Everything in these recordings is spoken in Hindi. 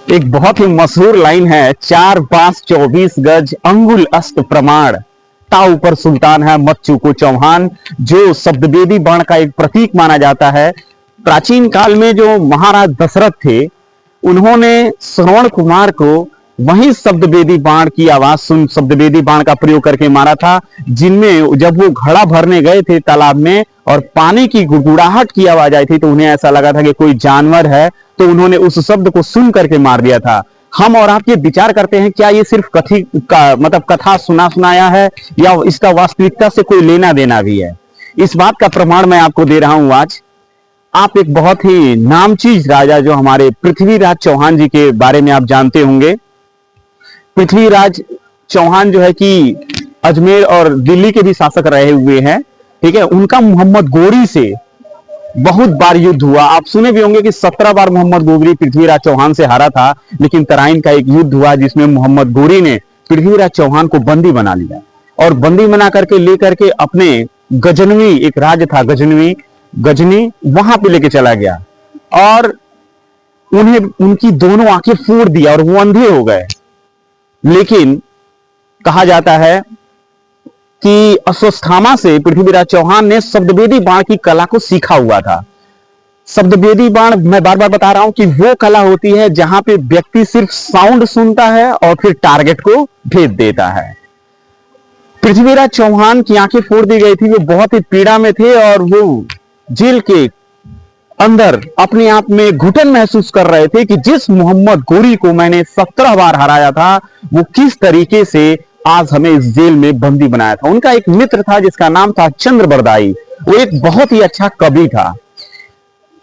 एक बहुत ही मशहूर लाइन है, 4 बांस 24 गज अंगुल अष्ट प्रमाण, ता ऊपर सुल्तान है मत चूको चौहान, जो शब्दवेदी बाण का एक प्रतीक माना जाता है। प्राचीन काल में जो महाराज दशरथ थे, उन्होंने श्रवण कुमार को वही शब्दवेदी बाण की आवाज सुन शब्दवेदी बाण का प्रयोग करके मारा था, जिनमें जब वो घड़ा भरने गए थे तालाब में और पानी की गुड़गुड़ाहट की आवाज आई थी, तो उन्हें ऐसा लगा था कि कोई जानवर है, तो उन्होंने उस शब्द को सुन करके मार दिया था। हम और आप ये विचार करते हैं, क्या ये सिर्फ कथी का मतलब कथा सुना सुनाया है या इसका वास्तविकता से कोई लेना देना भी है? इस बात का प्रमाण मैं आपको दे रहा हूं आज। आप एक बहुत ही नामचीज राजा जो हमारे पृथ्वीराज चौहान जी के बारे में आप जानते होंगे। पृथ्वीराज चौहान जो है कि अजमेर और दिल्ली के भी शासक रहे हुए हैं, ठीक है। उनका मोहम्मद गोरी से बहुत बार युद्ध हुआ। आप सुने भी होंगे कि 17 बार मोहम्मद गोरी पृथ्वीराज चौहान से हारा था, लेकिन तराइन का एक युद्ध हुआ जिसमें मोहम्मद गोरी ने पृथ्वीराज चौहान को बंदी बना लिया और बंदी बना करके लेकर के अपने गजनवी, एक राज्य था गजनी, वहां पे लेके चला गया और उन्हें उनकी दोनों आंखें फोड़ दिया और वो अंधे हो गए। लेकिन कहा जाता है कि अश्वत्थामा से पृथ्वीराज चौहान ने शब्दवेदी बाण की कला को सीखा हुआ था। शब्दवेदी बाण, मैं बार बार बता रहा हूं कि वो कला होती है जहां पे व्यक्ति सिर्फ साउंड सुनता है और फिर टारगेट को भेज देता है। पृथ्वीराज चौहान की आंखें फोड़ दी गई थी, वो बहुत ही पीड़ा में थे और वो जेल के अंदर अपने आप में घुटन महसूस कर रहे थे कि जिस मोहम्मद गोरी को मैंने 17 बार हराया था, वो किस तरीके से आज हमें इस जेल में बंदी बनाया था। उनका एक मित्र था जिसका नाम था चंद्रबरदाई। वो एक बहुत ही अच्छा कवि था।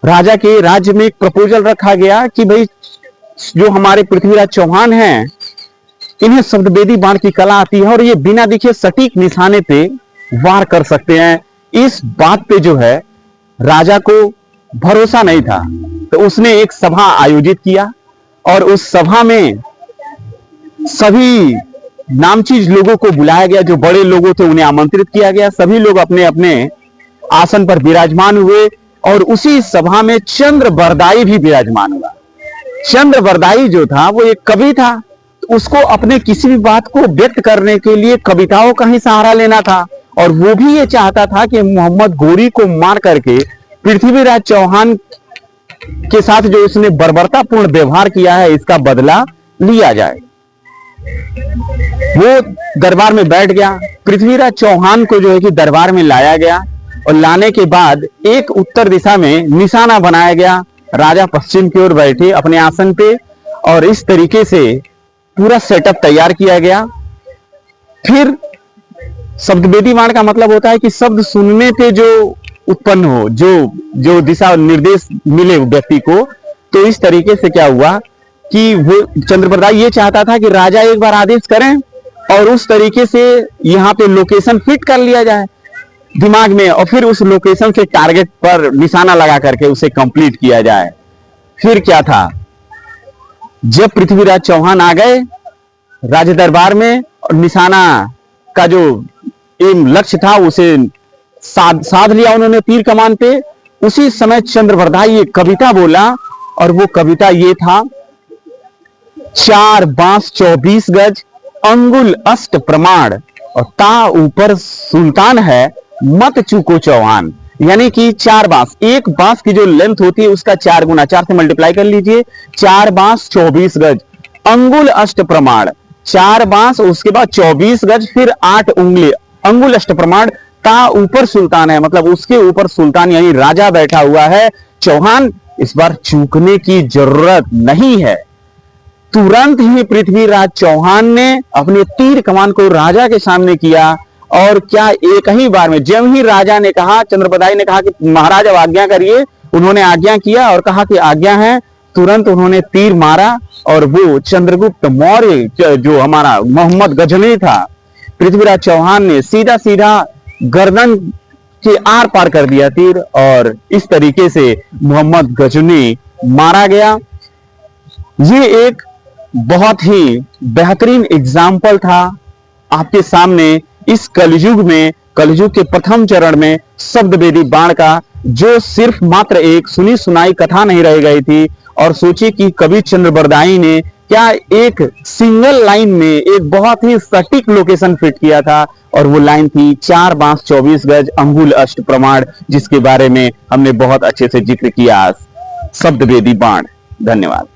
राजा के राज्य में एक प्रपोजल रखा गया कि भाई जो हमारे पृथ्वीराज चौहान हैं, इन्हें शब्दवेदी बाण की कला आती है और ये बिना दिखे सटीक निशाने पे वार कर सकते हैं। इस बात पे जो है राजा को भरोसा नहीं था, तो उसने एक सभा आयोजित किया और उस सभा में सभी नामचीज लोगों को बुलाया गया। जो बड़े लोगों थे उन्हें आमंत्रित किया गया। सभी लोग अपने अपने आसन पर विराजमान हुए और उसी सभा में चंद्रबरदाई भी विराजमान हुआ। चंद्रबरदाई जो था वो एक कवि था, तो उसको अपने किसी भी बात को व्यक्त करने के लिए कविताओं का ही सहारा लेना था और वो भी ये चाहता था कि मोहम्मद गोरी को मार करके पृथ्वीराज चौहान के साथ जो उसने बर्बरतापूर्ण व्यवहार किया है, इसका बदला लिया जाए। वो दरबार में बैठ गया। पृथ्वीराज चौहान को जो है कि दरबार में लाया गया और लाने के बाद एक उत्तर दिशा में निशाना बनाया गया। राजा पश्चिम की ओर बैठे अपने आसन पे और इस तरीके से पूरा सेटअप तैयार किया गया। फिर शब्दवेदी बाण का मतलब होता है कि शब्द सुनने पे जो उत्पन्न हो, जो दिशा निर्देश मिले व्यक्ति को। तो इस तरीके से क्या हुआ कि वो चंद्रबरदाई ये चाहता था कि राजा एक बार आदेश करें और उस तरीके से यहाँ पे लोकेशन फिट कर लिया जाए दिमाग में और फिर उस लोकेशन से टारगेट पर निशाना लगा करके उसे कंप्लीट किया जाए। फिर क्या था, जब पृथ्वीराज चौहान आ गए राज दरबार में और निशाना का जो एम लक्ष्य था उसे साध लिया उन्होंने तीर कमान पे। उसी समय चंद्रबरदाई एक कविता बोला और वो कविता ये था, 4 बांस 24 गज अंगुल अष्ट प्रमाण और ता ऊपर सुल्तान है मत चूको चौहान। यानी कि 4 बांस, एक बांस की जो लेंथ होती है उसका 4 गुना, 4 से मल्टीप्लाई कर लीजिए, 4 बांस 24 गज अंगुल अष्ट प्रमाण, 4 बांस उसके बाद 24 गज फिर 8 उंगली, अंगुल अष्ट प्रमाण, ता ऊपर सुल्तान है, मतलब उसके ऊपर सुल्तान यानी राजा बैठा हुआ है। चौहान, इस बार चूकने की जरूरत नहीं है। तुरंत ही पृथ्वीराज चौहान ने अपने तीर कमान को राजा के सामने किया और क्या एक ही बार में जब ही राजा ने कहा, चंद्रबरदाई ने कहा कि महाराज अब आज्ञा करिए, उन्होंने आज्ञा किया और कहा कि आज्ञा है। तुरंत उन्होंने तीर मारा और वो चंद्रगुप्त मौर्य जो हमारा मोहम्मद गजनी था, पृथ्वीराज चौहान ने सीधा सीधा गर्दन के आर पार कर दिया तीर और इस तरीके से मोहम्मद गजनी मारा गया। ये एक बहुत ही बेहतरीन एग्जाम्पल था आपके सामने इस कलयुग में, कलयुग के प्रथम चरण में शब्दवेदी बाण का, जो सिर्फ मात्र एक सुनी सुनाई कथा नहीं रह गई थी। और सोचिए कि कवि चंद्र बरदाई ने क्या एक सिंगल लाइन में एक बहुत ही सटीक लोकेशन फिट किया था, और वो लाइन थी 4 बांस 24 गज अंगुल अष्ट प्रमाण, जिसके बारे में हमने बहुत अच्छे से जिक्र किया शब्दवेदी बाण। धन्यवाद।